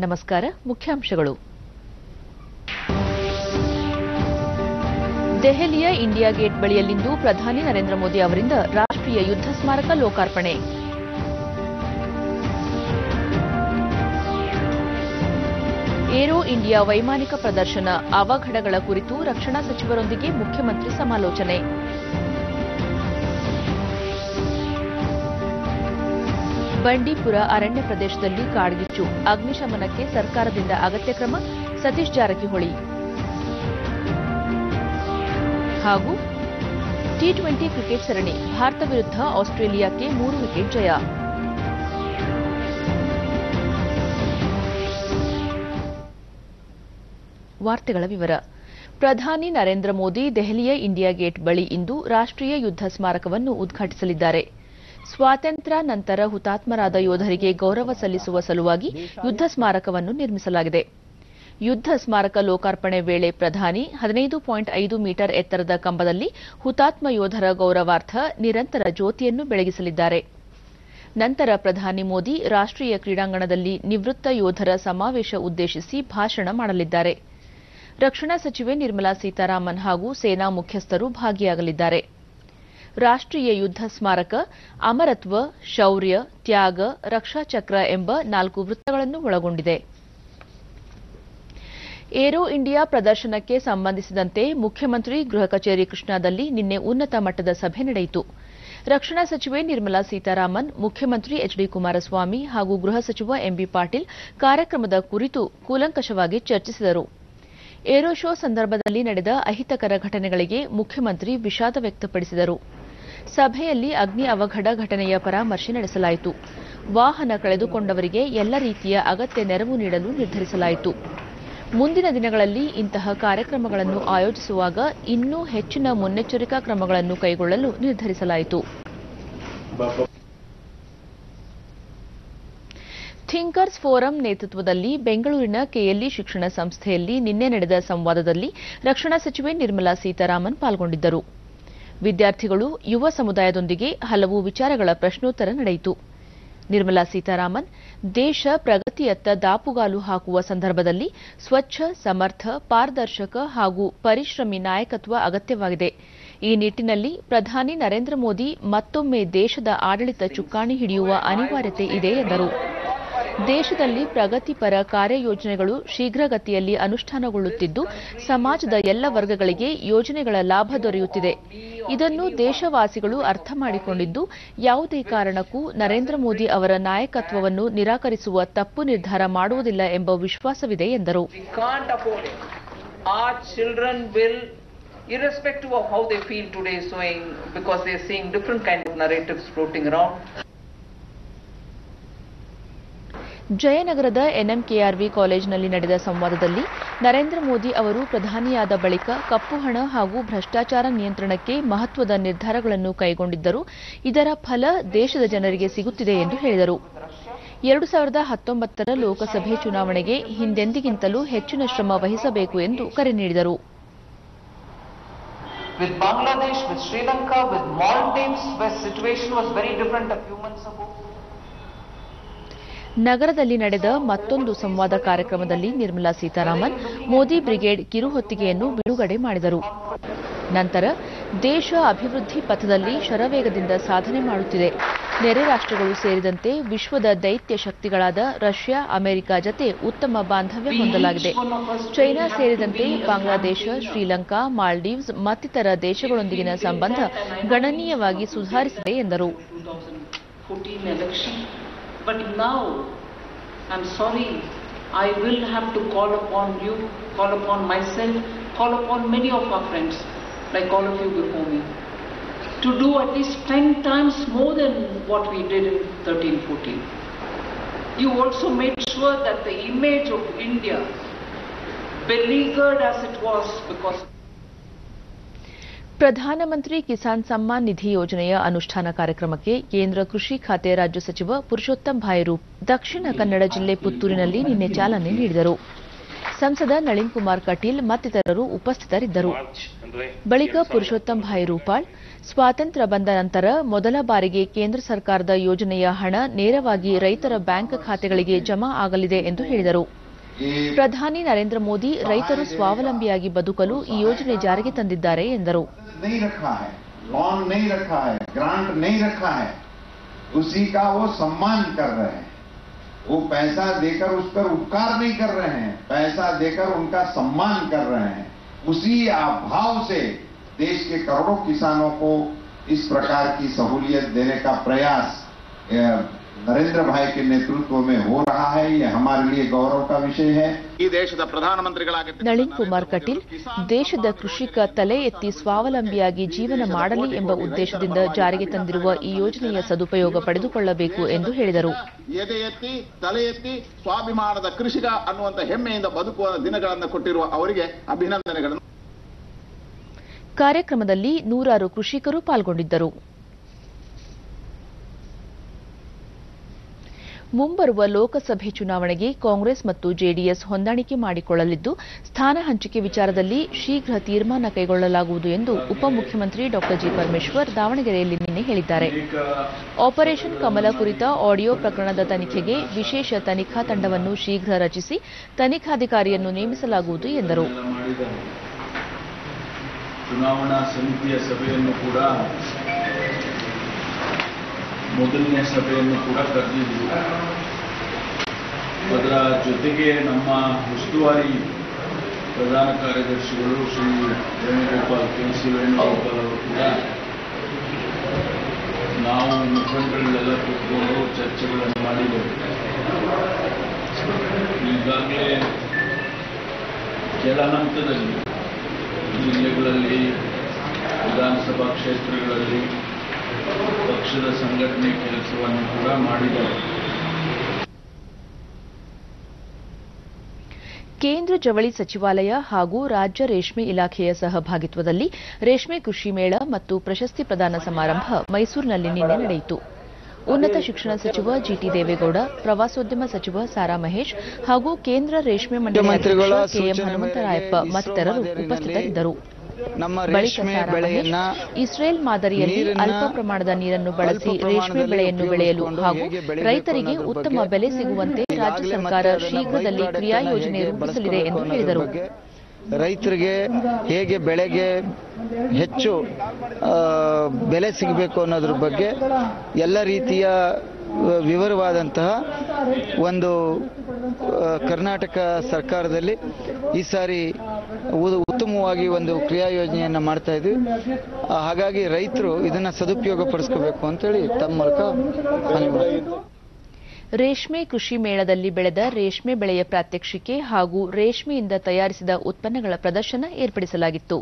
ನಮಸ್ಕಾರ. ಮುಖ್ಯಾಂಶಗಳು. ದೆಹಲಿಯ ಇಂಡಿಯಾ ಗೇಟ್ ಬಳಿಯಲ್ಲಿಂದು ಪ್ರಧಾನಿ ನರೇಂದ್ರ ಮೋದಿ ಅವರಿಂದ ರಾಷ್ಟ್ರೀಯ ಯುದ್ಧ ಸ್ಮಾರಕ ಲೋಕಾರ್ಪಣೆ. ಏರೋ ಇಂಡಿಯಾ ವೈಮಾನಿಕ ಪ್ರದರ್ಶನ, ಅವಘಡಗಳ ಕುರಿತು ರಕ್ಷಣಾ ಸಚಿವರೊಂದಿಗೆ ಮುಖ್ಯಮಂತ್ರಿ ಸಮಾಲೋಚನೆ. ಬಂಡೀಪುರ ಅರಣ್ಯ ಪ್ರದೇಶದಲ್ಲಿ ಕಾಡ್ಗಿಚ್ಚು, ಅಗ್ನಿಶಮನಕ್ಕೆ ಸರ್ಕಾರದಿಂದ ಅಗತ್ಯ ಕ್ರಮ, ಸತೀಶ್ ಜಾರಕಿಹೊಳಿ. ಹಾಗೂ ಟಿ20 ಕ್ರಿಕೆಟ್ ಸರಣಿ, ಭಾರತ ವಿರುದ್ಧ ಆಸ್ಟ್ರೇಲಿಯಾಕ್ಕೆ 3 ವಿಕೆಟ್ ಜಯ. ವಾರ್ತೆಗಳ ವಿವರ. ಪ್ರಧಾನಿ ನರೇಂದ್ರ ಮೋದಿ ದೆಹಲಿಯ ಇಂಡಿಯಾ ಗೇಟ್ ಬಳಿ ಇಂದು ರಾಷ್ಟ್ರೀಯ ಯುದ್ಧ ಸ್ಮಾರಕವನ್ನು ಉದ್ಘಾಟಿಸಲಿದ್ದಾರೆ. ಸ್ವಾತಂತ್ರ್ಯ ನಂತರ ಹುತಾತ್ಮರಾದ ಯೋಧರಿಗೆ ಗೌರವ ಸಲ್ಲಿಸುವ ಸಲುವಾಗಿ ಯುದ್ಧ ಸ್ಮಾರಕವನ್ನು ನಿರ್ಮಿಸಲಾಗಿದೆ. ಯುದ್ಧ ಸ್ಮಾರಕ ಲೋಕಾರ್ಪಣೆ ವೇಳೆ ಪ್ರಧಾನಿ 15.5 ಮೀಟರ್ ಎತ್ತರದ ಕಂಬದಲ್ಲಿ ಹುತಾತ್ಮ ಯೋಧರ ಗೌರವಾರ್ಥ ನಿರಂತರ ಜ್ಯೋತಿಯನ್ನು ಬೆಳಗಿಸಲಿದ್ದಾರೆ. ನಂತರ ಪ್ರಧಾನಿ ಮೋದಿ ರಾಷ್ಟ್ರೀಯ ಕ್ರೀಡಾಂಗಣದಲ್ಲಿ ನಿವೃತ್ತ ಯೋಧರ ಸಮಾವೇಶ ಉದ್ದೇಶಿಸಿ ಭಾಷಣ ಮಾಡಲಿದ್ದಾರೆ. ರಕ್ಷಣಾ ಸಚಿವೆ ನಿರ್ಮಲಾ ಸೀತಾರಾಮನ್ ಹಾಗೂ ಸೇನಾ ಮುಖ್ಯಸ್ಥರು ಭಾಗಿಯಾಗಲಿದ್ದಾರೆ. ರಾಷ್ಟ್ರೀಯ ಯುದ್ಧ ಸ್ಮಾರಕ ಅಮರತ್ವ, ಶೌರ್ಯ, ತ್ಯಾಗ, ರಕ್ಷಾ ಚಕ್ರ ಎಂಬ 4 ವೃತ್ತಗಳನ್ನು ಒಳಗೊಂಡಿದೆ. ಏರೋ ಇಂಡಿಯಾ ಪ್ರದರ್ಶನಕ್ಕೆ ಸಂಬಂಧಿಸಿದಂತೆ ಮುಖ್ಯಮಂತ್ರಿ ಗೃಹ ಕಚೇರಿ ಕೃಷ್ಣಾದಲ್ಲಿ ನಿನ್ನೆ ಉನ್ನತ ಮಟ್ಟದ ಸಭೆ ನಡೆಯಿತು. ರಕ್ಷಣಾ ಸಚಿವೆ ನಿರ್ಮಲಾ ಸೀತಾರಾಮನ್, ಮುಖ್ಯಮಂತ್ರಿ ಎಚ್ಡಿ ಕುಮಾರಸ್ವಾಮಿ ಹಾಗೂ ಗೃಹ ಸಚಿವ ಎಂಬಿ ಪಾಟೀಲ್ ಕಾರ್ಯಕ್ರಮದ ಕುರಿತು ಕೂಲಂಕಷವಾಗಿ ಚರ್ಚಿಸಿದರು. ಏರೋ ಶೋ ಸಂದರ್ಭದಲ್ಲಿ ನಡೆದ ಅಹಿತಕರ ಘಟನೆಗಳಿಗೆ ಮುಖ್ಯಮಂತ್ರಿ ವಿಷಾದ ವ್ಯಕ್ತಪಡಿಸಿದರು. ಸಭೆಯಲ್ಲಿ ಅಗ್ನಿ ಅವಘಡ ಘಟನೆಯ ಪರಾಮರ್ಶೆ ನಡೆಸಲಾಯಿತು. ವಾಹನ ಕಳೆದುಕೊಂಡವರಿಗೆ ಎಲ್ಲ ರೀತಿಯ ಅಗತ್ಯ ನೆರವು ನೀಡಲು ನಿರ್ಧರಿಸಲಾಯಿತು. ಮುಂದಿನ ದಿನಗಳಲ್ಲಿ ಇಂತಹ ಕಾರ್ಯಕ್ರಮಗಳನ್ನು ಆಯೋಜಿಸುವಾಗ ಇನ್ನೂ ಹೆಚ್ಚಿನ ಮುನ್ನೆಚ್ಚರಿಕಾ ಕ್ರಮಗಳನ್ನು ಕೈಗೊಳ್ಳಲು ನಿರ್ಧರಿಸಲಾಯಿತು. ಥಿಂಕರ್ಸ್ ಫೋರಂ ನೇತೃತ್ವದಲ್ಲಿ ಬೆಂಗಳೂರಿನ ಕೆಎಲ್ಇ ಶಿಕ್ಷಣ ಸಂಸ್ಥೆಯಲ್ಲಿ ನಿನ್ನೆ ನಡೆದ ಸಂವಾದದಲ್ಲಿ ರಕ್ಷಣಾ ಸಚಿವೆ ನಿರ್ಮಲಾ ಸೀತಾರಾಮನ್ ಪಾಲ್ಗೊಂಡಿದ್ದರು. ವಿದ್ಯಾರ್ಥಿಗಳು, ಯುವ ಸಮುದಾಯದೊಂದಿಗೆ ಹಲವು ವಿಚಾರಗಳ ಪ್ರಶ್ನೋತ್ತರ ನಡೆಯಿತು. ನಿರ್ಮಲಾ ಸೀತಾರಾಮನ್, ದೇಶ ಪ್ರಗತಿಯತ್ತ ದಾಪುಗಾಲು ಹಾಕುವ ಸಂದರ್ಭದಲ್ಲಿ ಸ್ವಚ್ಛ, ಸಮರ್ಥ, ಪಾರದರ್ಶಕ ಹಾಗೂ ಪರಿಶ್ರಮಿ ನಾಯಕತ್ವ ಅಗತ್ಯವಾಗಿದೆ. ಈ ನಿಟ್ಟಿನಲ್ಲಿ ಪ್ರಧಾನಿ ನರೇಂದ್ರ ಮೋದಿ ಮತ್ತೊಮ್ಮೆ ದೇಶದ ಆಡಳಿತ ಚುಕ್ಕಾಣಿ ಹಿಡಿಯುವ ಅನಿವಾರ್ಯತೆ ಇದೆ ಎಂದರು. ದೇಶದಲ್ಲಿ ಪ್ರಗತಿಪರ ಕಾರ್ಯಯೋಜನೆಗಳು ಶೀಘ್ರಗತಿಯಲ್ಲಿ ಅನುಷ್ಠಾನಗೊಳ್ಳುತ್ತಿದ್ದು, ಸಮಾಜದ ಎಲ್ಲ ವರ್ಗಗಳಿಗೆ ಯೋಜನೆಗಳ ಲಾಭ ದೊರೆಯುತ್ತಿದೆ. ಇದನ್ನು ದೇಶವಾಸಿಗಳು ಅರ್ಥ ಮಾಡಿಕೊಂಡಿದ್ದು, ಯಾವುದೇ ಕಾರಣಕ್ಕೂ ನರೇಂದ್ರ ಮೋದಿ ಅವರ ನಾಯಕತ್ವವನ್ನು ನಿರಾಕರಿಸುವ ತಪ್ಪು ನಿರ್ಧಾರ ಮಾಡುವುದಿಲ್ಲ ಎಂಬ ವಿಶ್ವಾಸವಿದೆ ಎಂದರು. Irrespective of how they feel today, because they are seeing different kind of narratives floating around. ಜಯನಗರದ ಎನ್ಎಂಕೆಆರ್ವಿ ಕಾಲೇಜಿನಲ್ಲಿ ನಡೆದ ಸಂವಾದದಲ್ಲಿ ನರೇಂದ್ರ ಮೋದಿ ಅವರು ಪ್ರಧಾನಿಯಾದ ಬಳಿಕ ಕಪ್ಪು ಹಣ ಹಾಗೂ ಭ್ರಷ್ಟಾಚಾರ ನಿಯಂತ್ರಣಕ್ಕೆ ಮಹತ್ವದ ನಿರ್ಧಾರಗಳನ್ನು ಕೈಗೊಂಡಿದ್ದರು. ಇದರ ಫಲ ದೇಶದ ಜನರಿಗೆ ಸಿಗುತ್ತಿದೆ ಎಂದು ಹೇಳಿದರು. 2019ರ ಲೋಕಸಭೆ ಚುನಾವಣೆಗೆ ಹಿಂದೆಂದಿಗಿಂತಲೂ ಹೆಚ್ಚಿನ ಶ್ರಮ ವಹಿಸಬೇಕು ಎಂದು ಕರೆ ನೀಡಿದರು. With Bangladesh, with Sri Lanka, with Maldives, where situation was very different a few months ago. ನಗರದಲ್ಲಿ ನಡೆದ ಮತ್ತೊಂದು ಸಂವಾದ ಕಾರ್ಯಕ್ರಮದಲ್ಲಿ ನಿರ್ಮಲಾ ಸೀತಾರಾಮನ್ ಮೋದಿ ಬ್ರಿಗೇಡ್ ಕಿರುಹೊತ್ತಿಗೆಯನ್ನು ಬಿಡುಗಡೆ ಮಾಡಿದರು. ನಂತರ ದೇಶ ಅಭಿವೃದ್ಧಿ ಪಥದಲ್ಲಿ ಶರವೇಗದಿಂದ ಸಾಧನೆ ಮಾಡುತ್ತಿದೆ. ನೆರೆ ರಾಷ್ಟ್ರಗಳು ಸೇರಿದಂತೆ ವಿಶ್ವದ ದೈತ್ಯ ಶಕ್ತಿಗಳಾದ ರಷ್ಯಾ, ಅಮೆರಿಕ ಜತೆ ಉತ್ತಮ ಬಾಂಧವ್ಯ ಹೊಂದಲಾಗಿದೆ. ಚೈನಾ ಸೇರಿದಂತೆ ಬಾಂಗ್ಲಾದೇಶ, ಶ್ರೀಲಂಕಾ, ಮಾಲ್ಡೀವ್ಸ್ ಮತ್ತಿತರ ದೇಶಗಳೊಂದಿಗಿನ ಸಂಬಂಧ ಗಣನೀಯವಾಗಿ ಸುಧಾರಿಸಿದೆ ಎಂದರು. But now, I'm sorry, I will have to call upon you, call upon myself, call upon many of our friends, like all of you before me, to do at least 10 times more than what we did in 13-14. You also made sure that the image of India, beleaguered as it was because ಪ್ರಧಾನಮಂತ್ರಿ ಕಿಸಾನ್ ಸಮ್ಮಾನ್ ನಿಧಿ ಯೋಜನೆಯ ಅನುಷ್ಠಾನ ಕಾರ್ಯಕ್ರಮಕ್ಕೆ ಕೇಂದ್ರ ಕೃಷಿ ಖಾತೆ ರಾಜ್ಯ ಸಚಿವ ಪುರುಷೋತ್ತಮ್ ಭಾಯಿ ರೂಪ್ ದಕ್ಷಿಣ ಕನ್ನಡ ಜಿಲ್ಲೆ ಪುತ್ತೂರಿನಲ್ಲಿ ನಿನ್ನೆ ಚಾಲನೆ ನೀಡಿದರು. ಸಂಸದ ನಳಿನ್ ಕುಮಾರ್ ಕಟೀಲ್ ಮತ್ತಿತರರು ಉಪಸ್ಥಿತರಿದ್ದರು. ಬಳಿಕ ಪುರುಷೋತ್ತಮ್ ಭಾಯ್ ರೂಪಾಳ್, ಸ್ವಾತಂತ್ರ್ಯ ಬಂದ ನಂತರ ಮೊದಲ ಬಾರಿಗೆ ಕೇಂದ್ರ ಸರ್ಕಾರದ ಯೋಜನೆಯ ಹಣ ನೇರವಾಗಿ ರೈತರ ಬ್ಯಾಂಕ್ ಖಾತೆಗಳಿಗೆ ಜಮಾ ಆಗಲಿದೆ ಎಂದು ಹೇಳಿದರು. ಪ್ರಧಾನಿ ನರೇಂದ್ರ ಮೋದಿ ರೈತರು ಸ್ವಾವಲಂಬಿಯಾಗಿ ಬದುಕಲು ಈ ಯೋಜನೆ ಜಾರಿಗೆ ತಂದಿದ್ದಾರೆ ಎಂದರು. उसी का वो सम्मान कर रहे हैं, वो पैसा देकर उस पर उपकार नहीं कर रहे हैं, पैसा देकर उनका सम्मान कर रहे हैं. उसी भाव से देश के करोड़ों किसानों को इस प्रकार की सहूलियत देने का प्रयास नरेंद्र भाई के नेतृत्व में हो रहा है. ये हमारे लिए गौरव का विषय है. ಈ ದೇಶದ ಪ್ರಧಾನಮಂತ್ರಿಗಳಾಗಿ ನಳಿನ್ ಕುಮಾರ್ ಕಟೀಲ್ ದೇಶದ ಕೃಷಿಕ ತಲೆ ಎತ್ತಿ ಸ್ವಾವಲಂಬಿಯಾಗಿ ಜೀವನ ಮಾಡಲಿ ಎಂಬ ಉದ್ದೇಶದಿಂದ ಜಾರಿಗೆ ತಂದಿರುವ ಈ ಯೋಜನೆಯ ಸದುಪಯೋಗ ಪಡೆದುಕೊಳ್ಳಬೇಕು ಎಂದು ಹೇಳಿದರು. ಎದೆ ಎತ್ತಿ ತಲೆ ಎತ್ತಿ ಸ್ವಾಭಿಮಾನದ ಕೃಷಿಕ ಅನ್ನುವಂತ ಹೆಮ್ಮೆಯಿಂದ ಬದುಕುವ ದಿನಗಳನ್ನು ಕೊಟ್ಟಿರುವ ಅವರಿಗೆ ಅಭಿನಂದನೆಗಳನ್ನು. ಕಾರ್ಯಕ್ರಮದಲ್ಲಿ ನೂರಾರು ಕೃಷಿಕರು ಪಾಲ್ಗೊಂಡಿದ್ದರು. ಮುಂಬರುವ ಲೋಕಸಭೆ ಚುನಾವಣೆಗೆ ಕಾಂಗ್ರೆಸ್ ಮತ್ತು ಜೆಡಿಎಸ್ ಹೊಂದಾಣಿಕೆ ಮಾಡಿಕೊಳ್ಳಲಿದ್ದು, ಸ್ಥಾನ ಹಂಚಿಕೆ ವಿಚಾರದಲ್ಲಿ ಶೀಘ್ರ ತೀರ್ಮಾನ ಕೈಗೊಳ್ಳಲಾಗುವುದು ಎಂದು ಉಪಮುಖ್ಯಮಂತ್ರಿ ಡಾ ಜಿ. ಪರಮೇಶ್ವರ್ ದಾವಣಗೆರೆಯಲ್ಲಿ ನಿನ್ನೆ ಹೇಳಿದ್ದಾರೆ. ಆಪರೇಷನ್ ಕಮಲ ಕುರಿತ ಆಡಿಯೋ ಪ್ರಕರಣದ ತನಿಖೆಗೆ ವಿಶೇಷ ತನಿಖಾ ತಂಡವನ್ನು ಶೀಘ್ರ ರಚಿಸಿ ತನಿಖಾಧಿಕಾರಿಯನ್ನು ನೇಮಿಸಲಾಗುವುದು ಎಂದರು. ಚುನಾವಣಾ ಸಮಿತಿಯ ಸಭೆಯನ್ನು ಕೂಡ ಮೊದಲನೇ ಸಭೆಯನ್ನು ಕೂಡ ಕರೆದಿದ್ದರು. ಅದರ ಜೊತೆಗೆ ನಮ್ಮ ಉಸ್ತುವಾರಿ ಪ್ರಧಾನ ಕಾರ್ಯದರ್ಶಿಗಳು ಶ್ರೀ ವೇಣುಗೋಪಾಲ್ ಕೆ.ಸಿ. ವೇಣುಗೋಪಾಲ್ ಅವರು ಕೂಡ ನಾವು ಮುಖಂಡಗಳೆಲ್ಲ ಕೂತ್ಕೊಂಡು ಚರ್ಚೆಗಳನ್ನು ಮಾಡಿದ್ದೇವೆ. ಈಗಾಗಲೇ ಕೆಳ ಹಂತದಲ್ಲಿ ಜಿಲ್ಲೆಗಳಲ್ಲಿ, ವಿಧಾನಸಭಾ ಕ್ಷೇತ್ರಗಳಲ್ಲಿ ಪಕ್ಷದ ಸಂಘಟನೆ ಕೆಲಸವನ್ನು ಕೂಡ ಮಾಡಿದ್ದಾರೆ. ಕೇಂದ್ರ ಜವಳಿ ಸಚಿವಾಲಯ ಹಾಗೂ ರಾಜ್ಯ ರೇಷ್ಮೆ ಇಲಾಖೆಯ ಸಹಭಾಗಿತ್ವದಲ್ಲಿ ರೇಷ್ಮೆ ಕೃಷಿ ಮೇಳ ಮತ್ತು ಪ್ರಶಸ್ತಿ ಪ್ರದಾನ ಸಮಾರಂಭ ಮೈಸೂರಿನಲ್ಲಿ ನಿನ್ನೆ ನಡೆಯಿತು. ಉನ್ನತ ಶಿಕ್ಷಣ ಸಚಿವ ಜಿಟಿ ದೇವೇಗೌಡ, ಪ್ರವಾಸೋದ್ಯಮ ಸಚಿವ ಸಾರಾ ಮಹೇಶ್ ಹಾಗೂ ಕೇಂದ್ರ ರೇಷ್ಮೆ ಮಂಡಳಿ ಅಧ್ಯಕ್ಷ ಕೆಎಂ ಹನುಮಂತರಾಯಪ್ಪ ಮತ್ತಿತರರು ಉಪಸ್ಥಿತರಿದ್ದರು. ಬಳಿಕ ಸಾರಾ ಇಸ್ರೇಲ್ ಮಾದರಿಯಲ್ಲಿ ಅಲ್ಪ ಪ್ರಮಾಣದ ನೀರನ್ನು ಬಳಸಿ ರೇಷ್ಮೆ ಬೆಳೆಯನ್ನು ಬೆಳೆಯಲು ಹಾಗೂ ರೈತರಿಗೆ ಉತ್ತಮ ಬೆಲೆ ಸಿಗುವಂತೆ ರಾಜ್ಯ ಸರ್ಕಾರ ಶೀಘ್ರದಲ್ಲಿ ಕ್ರಿಯಾ ಯೋಜನೆ ರೂಪಿಸಲಿದೆ ಎಂದು ಹೇಳಿದರು. ರೈತರಿಗೆ ಹೇಗೆ ಬೆಳೆಗೆ ಹೆಚ್ಚು ಬೆಲೆ ಸಿಗಬೇಕು ಅನ್ನೋದ್ರ ಬಗ್ಗೆ ಎಲ್ಲ ರೀತಿಯ ವಿವರವಾದಂತಹ ಒಂದು ಕರ್ನಾಟಕ ಸರ್ಕಾರದಲ್ಲಿ ಈ ಸಾರಿ ಉತ್ತಮವಾಗಿ ಒಂದು ಕ್ರಿಯಾ ಯೋಜನೆಯನ್ನು ಮಾಡ್ತಾ ಇದ್ವಿ. ಹಾಗಾಗಿ ರೈತರು ಇದನ್ನ ಸದುಪಯೋಗ ಪಡಿಸ್ಕೋಬೇಕು ಅಂತೇಳಿ ತಮ್ಮ ಮೂಲಕ ರೇಷ್ಮೆ ಕೃಷಿ ಮೇಳದಲ್ಲಿ ಬೆಳೆದ ರೇಷ್ಮೆ ಬೆಳೆಯ ಪ್ರಾತ್ಯಕ್ಷಿಕೆ ಹಾಗೂ ರೇಷ್ಮೆಯಿಂದ ತಯಾರಿಸಿದ ಉತ್ಪನ್ನಗಳ ಪ್ರದರ್ಶನ ಏರ್ಪಡಿಸಲಾಗಿತ್ತು.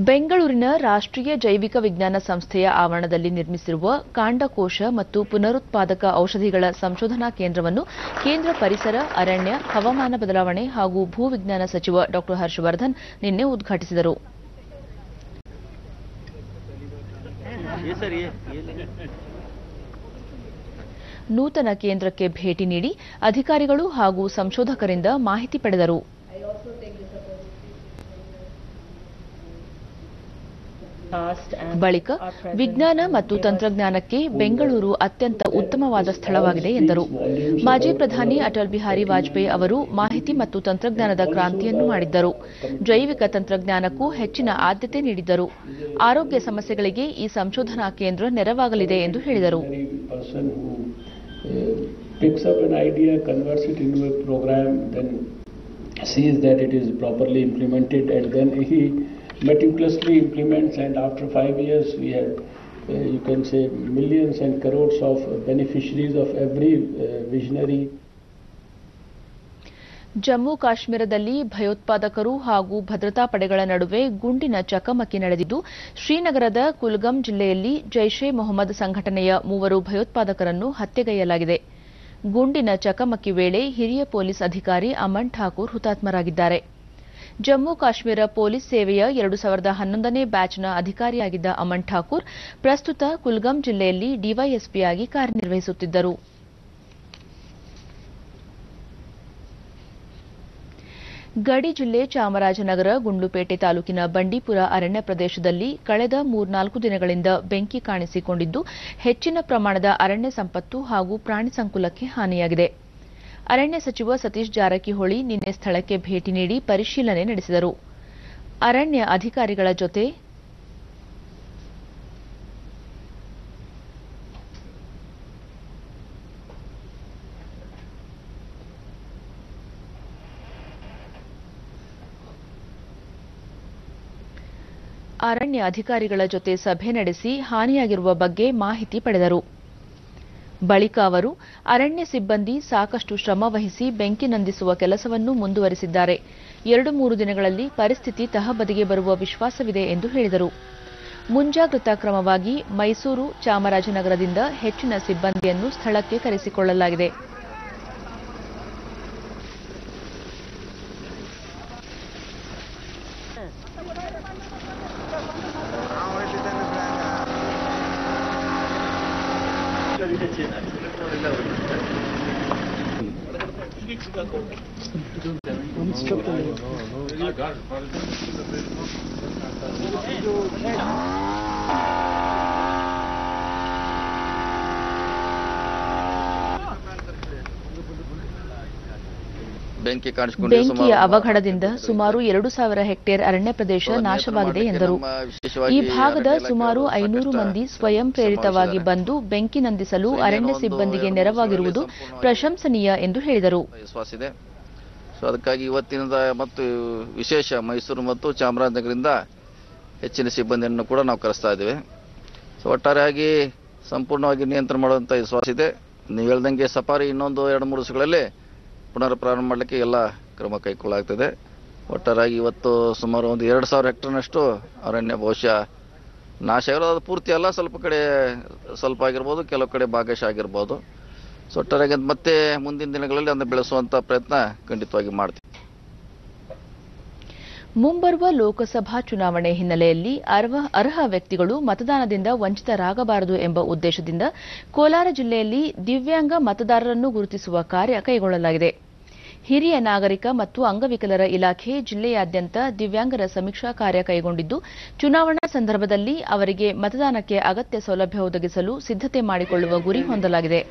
ಬೆಂಗಳೂರಿನ ರಾಷ್ಟ್ರೀಯ ಜೈವಿಕ ವಿಜ್ಞಾನ ಸಂಸ್ಥೆಯ ಆವರಣದಲ್ಲಿ ನಿರ್ಮಿಸಿರುವ ಕಾಂಡಕೋಶ ಮತ್ತು ಪುನರುತ್ಪಾದಕ ಔಷಧಿಗಳ ಸಂಶೋಧನಾ ಕೇಂದ್ರವನ್ನು ಕೇಂದ್ರ ಪರಿಸರ, ಅರಣ್ಯ, ಹವಾಮಾನ ಬದಲಾವಣೆ ಹಾಗೂ ಭೂವಿಜ್ಞಾನ ಸಚಿವ ಡಾ ಹರ್ಷವರ್ಧನ್ ನಿನ್ನೆ ಉದ್ಘಾಟಿಸಿದರು. ನೂತನ ಕೇಂದ್ರಕ್ಕೆ ಭೇಟಿ ನೀಡಿ ಅಧಿಕಾರಿಗಳು ಹಾಗೂ ಸಂಶೋಧಕರಿಂದ ಮಾಹಿತಿ ಪಡೆದರು. ಬಳಿಕ ವಿಜ್ಞಾನ ಮತ್ತು ತಂತ್ರಜ್ಞಾನಕ್ಕೆ ಬೆಂಗಳೂರು ಅತ್ಯಂತ ಉತ್ತಮವಾದ ಸ್ಥಳವಾಗಿದೆ ಎಂದರು. ಮಾಜಿ ಪ್ರಧಾನಿ ಅಟಲ್ ಬಿಹಾರಿ ವಾಜಪೇಯಿ ಅವರು ಮಾಹಿತಿ ಮತ್ತು ತಂತ್ರಜ್ಞಾನದ ಕ್ರಾಂತಿಯನ್ನು ಮಾಡಿದ್ದರು. ಜೈವಿಕ ತಂತ್ರಜ್ಞಾನಕ್ಕೂ ಹೆಚ್ಚಿನ ಆದ್ಯತೆ ನೀಡಿದ್ದರು. ಆರೋಗ್ಯ ಸಮಸ್ಯೆಗಳಿಗೆ ಈ ಸಂಶೋಧನಾ ಕೇಂದ್ರ ನೆರವಾಗಲಿದೆ ಎಂದು ಹೇಳಿದರು. meticulously implements, and after 5 years we have you can say millions and crores of beneficiaries of every visionary. Jammu ಕಾಶ್ಮೀರದಲ್ಲಿ ಭಯೋತ್ಪಾದಕರು ಹಾಗೂ ಭದ್ರತಾ ಪಡೆಗಳ ನಡುವೆ ಗುಂಡಿನ ಚಕಮಕಿ ನಡೆದಿದ್ದು, ಶ್ರೀನಗರದ ಕುಲ್ಗಂ ಜಿಲ್ಲೆಯಲ್ಲಿ ಜೈಷ್ ಎ ಮೊಹಮ್ಮದ್ ಸಂಘಟನೆಯ 3 ಭಯೋತ್ಪಾದಕರನ್ನು ಹತ್ಯೆಗೈಯಲಾಗಿದೆ. ಗುಂಡಿನ ಚಕಮಕಿ ವೇಳೆ ಹಿರಿಯ ಪೊಲೀಸ್ ಅಧಿಕಾರಿ ಅಮನ್ ಠಾಕೂರ್ ಹುತಾತ್ಮರಾಗಿದ್ದಾರೆ. ಜಮ್ಮು ಕಾಶ್ಮೀರ ಪೊಲೀಸ್ ಸೇವೆಯ 2011ನೇ ಬ್ಯಾಚ್ನ ಅಧಿಕಾರಿಯಾಗಿದ್ದ ಅಮನ್ ಠಾಕೂರ್ ಪ್ರಸ್ತುತ ಕುಲ್ಗಂ ಜಿಲ್ಲೆಯಲ್ಲಿ ಡಿವೈಎಸ್ಪಿಯಾಗಿ ಕಾರ್ಯನಿರ್ವಹಿಸುತ್ತಿದ್ದರು. ಗಡಿ ಜಿಲ್ಲೆ ಚಾಮರಾಜನಗರ ಗುಂಡ್ಲುಪೇಟೆ ತಾಲೂಕಿನ ಬಂಡೀಪುರ ಅರಣ್ಯ ಪ್ರದೇಶದಲ್ಲಿ ಕಳೆದ 3-4 ದಿನಗಳಿಂದ ಬೆಂಕಿ ಕಾಣಿಸಿಕೊಂಡಿದ್ದು, ಹೆಚ್ಚಿನ ಪ್ರಮಾಣದ ಅರಣ್ಯ ಸಂಪತ್ತು ಹಾಗೂ ಪ್ರಾಣಿ ಸಂಕುಲಕ್ಕೆ ಹಾನಿಯಾಗಿದೆ. ಅರಣ್ಯ ಸಚಿವ ಸತೀಶ್ ಜಾರಕಿಹೊಳಿ ನಿನ್ನೆ ಸ್ಥಳಕ್ಕೆ ಭೇಟಿ ನೀಡಿ ಪರಿಶೀಲನೆ ನಡೆಸಿದರು. ಅರಣ್ಯ ಅಧಿಕಾರಿಗಳ ಜೊತೆ ಸಭೆ ನಡೆಸಿ ಹಾನಿಯಾಗಿರುವ ಬಗ್ಗೆ ಮಾಹಿತಿ ಪಡೆದರು. ಬಳಿಕ ಅವರು ಅರಣ್ಯ ಸಿಬ್ಬಂದಿ ಸಾಕಷ್ಟು ಶ್ರಮ ವಹಿಸಿ ಬೆಂಕಿ ನಂದಿಸುವ ಕೆಲಸವನ್ನು ಮುಂದುವರೆಸಿದ್ದಾರೆ. 2-3 ದಿನಗಳಲ್ಲಿ ಪರಿಸ್ಥಿತಿ ತಹಬದಿಗೆ ಬರುವ ವಿಶ್ವಾಸವಿದೆ ಎಂದು ಹೇಳಿದರು. ಮುಂಜಾಗ್ರತಾ ಕ್ರಮವಾಗಿ ಮೈಸೂರು, ಚಾಮರಾಜನಗರದಿಂದ ಹೆಚ್ಚಿನ ಸಿಬ್ಬಂದಿಯನ್ನು ಸ್ಥಳಕ್ಕೆ ಕರೆಸಿಕೊಳ್ಳಲಾಗಿದೆ. ಬೆಂಕಿಯ ಅವಘಡದಿಂದ ಸುಮಾರು 2,000 ಹೆಕ್ಟೇರ್ ಅರಣ್ಯ ಪ್ರದೇಶ ನಾಶವಾಗಿದೆ ಎಂದರು. ಈ ಭಾಗದ ಸುಮಾರು 500 ಮಂದಿ ಸ್ವಯಂ ಪ್ರೇರಿತವಾಗಿ ಬಂದು ಬೆಂಕಿ ನಂದಿಸಲು ಅರಣ್ಯ ಸಿಬ್ಬಂದಿಗೆ ನೆರವಾಗಿರುವುದು ಪ್ರಶಂಸನೀಯ ಎಂದು ಹೇಳಿದರು. ಅದಕ್ಕಾಗಿ ಇವತ್ತಿನಿಂದ ಮತ್ತು ವಿಶೇಷ ಮೈಸೂರು ಮತ್ತು ಚಾಮರಾಜನಗರದಿಂದ ಹೆಚ್ಚಿನ ಸಿಬ್ಬಂದಿಯನ್ನು ಕೂಡ ನಾವು ಕರೆಸ್ತಾ ಇದ್ದೇವೆ. ಒಟ್ಟಾರೆಯಾಗಿ ಸಂಪೂರ್ಣವಾಗಿ ನಿಯಂತ್ರಣ ಮಾಡುವಂತ ವಿಶ್ವಾಸ ಇದೆ. ನೀವು ಹೇಳ್ದಂಗೆ ಸಫಾರಿ ಇನ್ನೊಂದು 2-3 ದಿವಸಗಳಲ್ಲಿ ಪುನರ್ ಪ್ರಾರಂಭ ಮಾಡಲಿಕ್ಕೆ ಎಲ್ಲ ಕ್ರಮ ಕೈಗೊಳ್ಳಲಾಗ್ತದೆ. ಒಟ್ಟಾರೆಯಾಗಿ ಇವತ್ತು ಸುಮಾರು ಒಂದು 2,000 ಹೆಕ್ಟರ್ನಷ್ಟು ಅರಣ್ಯ ಬಹುಶಃ ನಾಶ ಆಗಿರೋದು. ಅದು ಪೂರ್ತಿ ಅಲ್ಲ, ಸ್ವಲ್ಪ ಕಡೆ ಸ್ವಲ್ಪ ಆಗಿರ್ಬೋದು, ಕೆಲವು ಕಡೆ ಭಾಗಶಃ ಆಗಿರ್ಬೋದು. ಒಟ್ಟಾರೆಯಾಗಿ ಮತ್ತೆ ಮುಂದಿನ ದಿನಗಳಲ್ಲಿ ಅದನ್ನು ಬೆಳೆಸುವಂತ ಪ್ರಯತ್ನ ಖಂಡಿತವಾಗಿ ಮಾಡ್ತೀವಿ. ಮುಂಬರುವ ಲೋಕಸಭಾ ಚುನಾವಣೆ ಹಿನ್ನೆಲೆಯಲ್ಲಿ ಅರ್ಹ ವ್ಯಕ್ತಿಗಳು ಮತದಾನದಿಂದ ವಂಚಿತರಾಗಬಾರದು ಎಂಬ ಉದ್ದೇಶದಿಂದ ಕೋಲಾರ ಜಿಲ್ಲೆಯಲ್ಲಿ ದಿವ್ಯಾಂಗ ಮತದಾರರನ್ನು ಗುರುತಿಸುವ ಕಾರ್ಯ ಕೈಗೊಳ್ಳಲಾಗಿದೆ. ಹಿರಿಯ ನಾಗರಿಕ ಮತ್ತು ಅಂಗವಿಕಲರ ಇಲಾಖೆ ಜಿಲ್ಲೆಯಾದ್ಯಂತ ದಿವ್ಯಾಂಗರ ಸಮೀಕ್ಷಾ ಕಾರ್ಯ ಕೈಗೊಂಡಿದ್ದು, ಚುನಾವಣಾ ಸಂದರ್ಭದಲ್ಲಿ ಅವರಿಗೆ ಮತದಾನಕ್ಕೆ ಅಗತ್ಯ ಸೌಲಭ್ಯ ಒದಗಿಸಲು ಸಿದ್ಧತೆ ಮಾಡಿಕೊಳ್ಳುವ ಗುರಿ ಹೊಂದಲಾಗಿದೆ.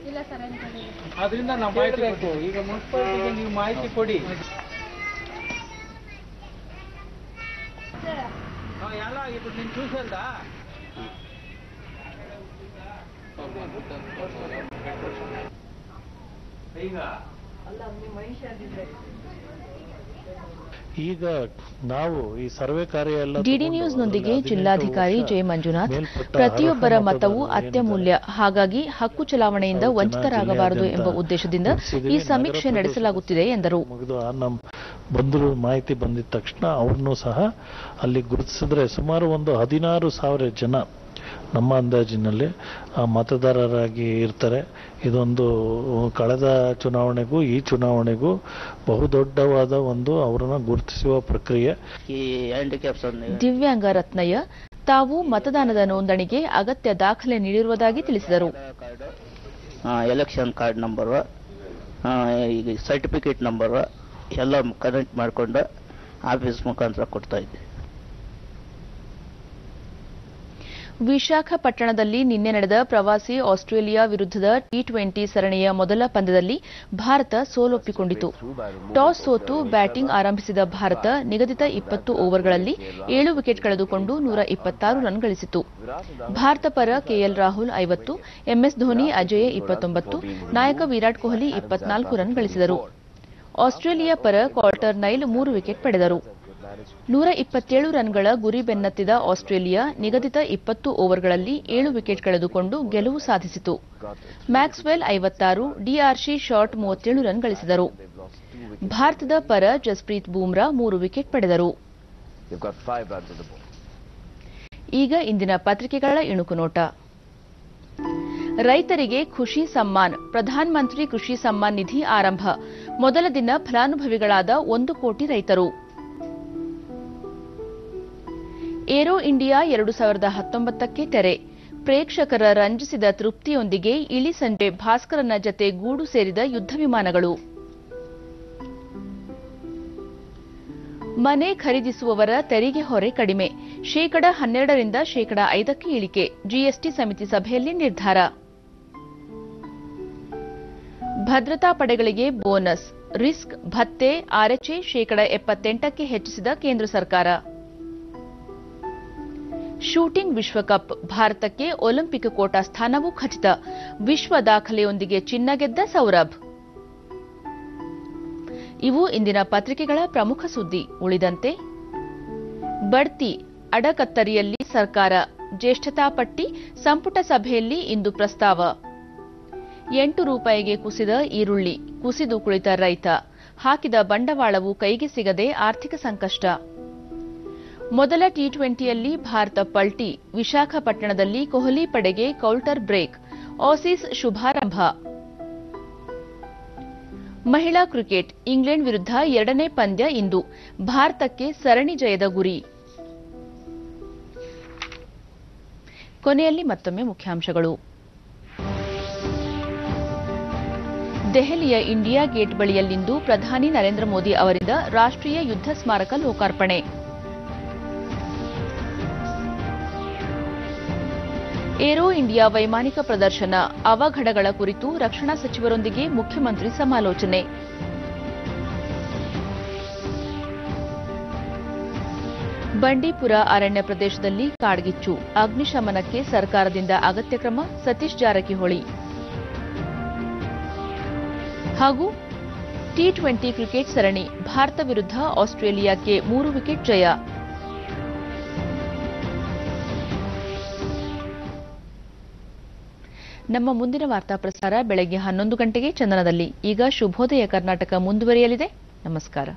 ಈಗ ನಾವು ಈ ಸರ್ವೆ ಕಾರ್ಯ ಎಲ್ಲ ಡಿಡಿ ನ್ಯೂಸ್ನೊಂದಿಗೆ ಜಿಲ್ಲಾಧಿಕಾರಿ ಜೆ ಮಂಜುನಾಥ್, ಪ್ರತಿಯೊಬ್ಬರ ಮತವು ಅತ್ಯಮೂಲ್ಯ, ಹಾಗಾಗಿ ಹಕ್ಕು ಚಲಾವಣೆಯಿಂದ ವಂಚಿತರಾಗಬಾರದು ಎಂಬ ಉದ್ದೇಶದಿಂದ ಈ ಸಮೀಕ್ಷೆ ನಡೆಸಲಾಗುತ್ತಿದೆ ಎಂದರು. ಬಂದರು ಮಾಹಿತಿ ಬಂದಿದ ತಕ್ಷಣ ಅವ್ರನ್ನೂ ಸಹ ಅಲ್ಲಿ ಗುರುತಿಸಿದ್ರೆ ಸುಮಾರು ಒಂದು 16,000 ಜನ ನಮ್ಮ ಅಂದಾಜಿನಲ್ಲಿ ಮತದಾರರಾಗಿ ಇರ್ತಾರೆ. ಇದೊಂದು ಕಳೆದ ಚುನಾವಣೆಗೂ ಈ ಚುನಾವಣೆಗೂ ಬಹುದೊಡ್ಡವಾದ ಒಂದು ಅವರನ್ನು ಗುರುತಿಸುವ ಪ್ರಕ್ರಿಯೆ. ದಿವ್ಯಾಂಗ ರತ್ನಯ್ಯ ತಾವು ಮತದಾನದ ನೋಂದಣಿಗೆ ಅಗತ್ಯ ದಾಖಲೆ ನೀಡಿರುವುದಾಗಿ ತಿಳಿಸಿದರು. Election card number, certificate number ಎಲ್ಲ ಕನೆಕ್ಟ್ ಮಾಡಿಕೊಂಡು ಆಫೀಸ್ ಮುಖಾಂತರ ಕೊಡ್ತಾ ಇದ್ದೆ. ವಿಶಾಖಪಟ್ಟಣದಲ್ಲಿ ನಿನ್ನೆ ನಡೆದ ಪ್ರವಾಸಿ ಆಸ್ಟ್ರೇಲಿಯಾ ವಿರುದ್ಧದ ಟಿ20 ಸರಣಿಯ ಮೊದಲ ಪಂದ್ಯದಲ್ಲಿ ಭಾರತ ಸೋಲೊಪ್ಪಿಕೊಂಡಿತು. ಟಾಸ್ ಸೋತು ಬ್ಯಾಟಿಂಗ್ ಆರಂಭಿಸಿದ ಭಾರತ ನಿಗದಿತ 20 ಓವರ್ಗಳಲ್ಲಿ 7 ವಿಕೆಟ್ ಕಳೆದುಕೊಂಡು 126 ರನ್ ಗಳಿಸಿತು. ಭಾರತ ಪರ ಕೆಎಲ್ ರಾಹುಲ್ 50, ಎಂಎಸ್ ಧೋನಿ ಅಜೇಯ 29, ನಾಯಕ ವಿರಾಟ್ ಕೊಹ್ಲಿ 24 ರನ್ ಗಳಿಸಿದರು. ಆಸ್ಟ್ರೇಲಿಯಾ ಪರ ಕಾಲ್ಟರ್ ನೈಲ್ 3 ವಿಕೆಟ್ ಪಡೆದರು. 127 ರನ್ಗಳ ಗುರಿ ಬೆನ್ನತ್ತಿದ ಆಸ್ಟ್ರೇಲಿಯಾ ನಿಗದಿತ 20 ಓವರ್ಗಳಲ್ಲಿ 7 ವಿಕೆಟ್ ಕಳೆದುಕೊಂಡು ಗೆಲುವು ಸಾಧಿಸಿತು. ಮ್ಯಾಕ್ಸ್ವೆಲ್ 56, ಡಿಆರ್ಸಿ ಶಾರ್ಟ್ 37 ರನ್ ಗಳಿಸಿದರು. ಭಾರತದ ಪರ ಜಸ್ಪ್ರೀತ್ ಬೂಮ್ರಾ 3 ವಿಕೆಟ್ ಪಡೆದರು. ಈಗ ಇಂದಿನ ಪತ್ರಿಕೆಗಳ ಇಣುಕು ನೋಟ. ರೈತರಿಗೆ ಖುಷಿ ಸಮ್ಮಾನ್, ಪ್ರಧಾನ ಮಂತ್ರಿ ಕೃಷಿ ಸಮ್ಮಾನ್ ನಿಧಿ ಆರಂಭ. ಮೊದಲ ದಿನ ಫಲಾನುಭವಿಗಳಾದ 1 ಕೋಟಿ ರೈತರು. ಏರೋ ಇಂಡಿಯಾ 2019ಕ್ಕೆ ತೆರೆ. ಪ್ರೇಕ್ಷಕರ ರಂಜಿಸಿದ ತೃಪ್ತಿಯೊಂದಿಗೆ ಇಳಿ ಸಂಜೆ ಭಾಸ್ಕರನ ಜತೆ ಗೂಡು ಸೇರಿದ ಯುದ್ಧ ವಿಮಾನಗಳು. ಮನೆ ಖರೀದಿಸುವವರ ತೆರಿಗೆ ಹೊರೆ ಕಡಿಮೆ, 12% ರಿಂದ 5% ಇಳಿಕೆ. ಜಿಎಸ್ಟಿ ಸಮಿತಿ ಸಭೆಯಲ್ಲಿ ನಿರ್ಧಾರ. ಭದ್ರತಾ ಪಡೆಗಳಿಗೆ ಬೋನಸ್, ರಿಸ್ಕ್ ಭತ್ಯೆ ಆರ್ಎಚ್ಎ 78% ಹೆಚ್ಚಿಸಿದ ಕೇಂದ್ರ ಸರ್ಕಾರ. ಶೂಟಿಂಗ್ ವಿಶ್ವಕಪ್, ಭಾರತಕ್ಕೆ ಒಲಿಂಪಿಕ್ ಕೋಟಾ ಸ್ಥಾನವೂ ಖಚಿತ. ವಿಶ್ವ ದಾಖಲೆಯೊಂದಿಗೆ ಚಿನ್ನ ಗೆದ್ದ ಸೌರಭ್. ಇವು ಇಂದಿನ ಪತ್ರಿಕೆಗಳ ಪ್ರಮುಖ ಸುದ್ದಿ. ಉಳಿದಂತೆ ಬಡ್ತಿ, ಅಡಕತ್ತರಿಯಲ್ಲಿ ಸರ್ಕಾರ, ಜ್ಯೇಷ್ಠತಾ ಪಟ್ಟಿ, ಸಂಪುಟ ಸಭೆಯಲ್ಲಿ ಇಂದು ಪ್ರಸ್ತಾವ. 8 ರೂಪಾಯಿಗೆ ಕುಸಿದ ಈರುಳ್ಳಿ, ಕುಸಿದು ಕುಳಿತ ರೈತ. ಹಾಕಿದ ಬಂಡವಾಳವು ಕೈಗೆ ಸಿಗದೆ ಆರ್ಥಿಕ ಸಂಕಷ್ಟ. ಮೊದಲ ಟಿ20ಯಲ್ಲಿ ಭಾರತ ಪಲ್ಟಿ, ವಿಶಾಖಪಟ್ಟಣದಲ್ಲಿ ಕೊಹ್ಲಿ ಪಡೆಗೆ ಕೌಲ್ಟರ್ ಬ್ರೇಕ್. ಆಸೀಸ್ ಶುಭಾರಂಭ. ಮಹಿಳಾ ಕ್ರಿಕೆಟ್, ಇಂಗ್ಲೆಂಡ್ ವಿರುದ್ಧ 2ನೇ ಪಂದ್ಯ ಇಂದು. ಭಾರತಕ್ಕೆ ಸರಣಿ ಜಯದ ಗುರಿ. ಕೊನೆಯಲ್ಲಿ ಮತ್ತೊಮ್ಮೆ ಮುಖ್ಯಾಂಶಗಳು. ದೆಹಲಿಯ ಇಂಡಿಯಾ ಗೇಟ್ ಬಳಿಯಲ್ಲಿಂದು ಪ್ರಧಾನಿ ನರೇಂದ್ರ ಮೋದಿ ಅವರಿಂದ ರಾಷ್ಟ್ರೀಯ ಯುದ್ಧ ಸ್ಮಾರಕ ಲೋಕಾರ್ಪಣೆ. ಏರೋ ಇಂಡಿಯಾ ವೈಮಾನಿಕ ಪ್ರದರ್ಶನ, ಅವಘಡಗಳ ಕುರಿತು ರಕ್ಷಣಾ ಸಚಿವರೊಂದಿಗೆ ಮುಖ್ಯಮಂತ್ರಿ ಸಮಾಲೋಚನೆ. ಬಂಡೀಪುರ ಅರಣ್ಯ ಪ್ರದೇಶದಲ್ಲಿ ಕಾಡ್ಗಿಚ್ಚು, ಅಗ್ನಿಶಮನಕ್ಕೆ ಸರ್ಕಾರದಿಂದ ಅಗತ್ಯ ಕ್ರಮ. ಸತೀಶ್ ಜಾರಕಿಹೊಳಿ. ಹಾಗೂ ಟಿ20 ಕ್ರಿಕೆಟ್ ಸರಣಿ, ಭಾರತ ವಿರುದ್ಧ ಆಸ್ಟ್ರೇಲಿಯಾಕ್ಕೆ 3 ವಿಕೆಟ್ ಜಯ. ನಮ್ಮ ಮುಂದಿನ ವಾರ್ತಾ ಪ್ರಸಾರ ಬೆಳಗ್ಗೆ 11 ಗಂಟೆಗೆ ಚಂದನದಲ್ಲಿ. ಈಗ ಶುಭೋದಯ ಕರ್ನಾಟಕ ಮುಂದುವರಿಯಲಿದೆ. ನಮಸ್ಕಾರ.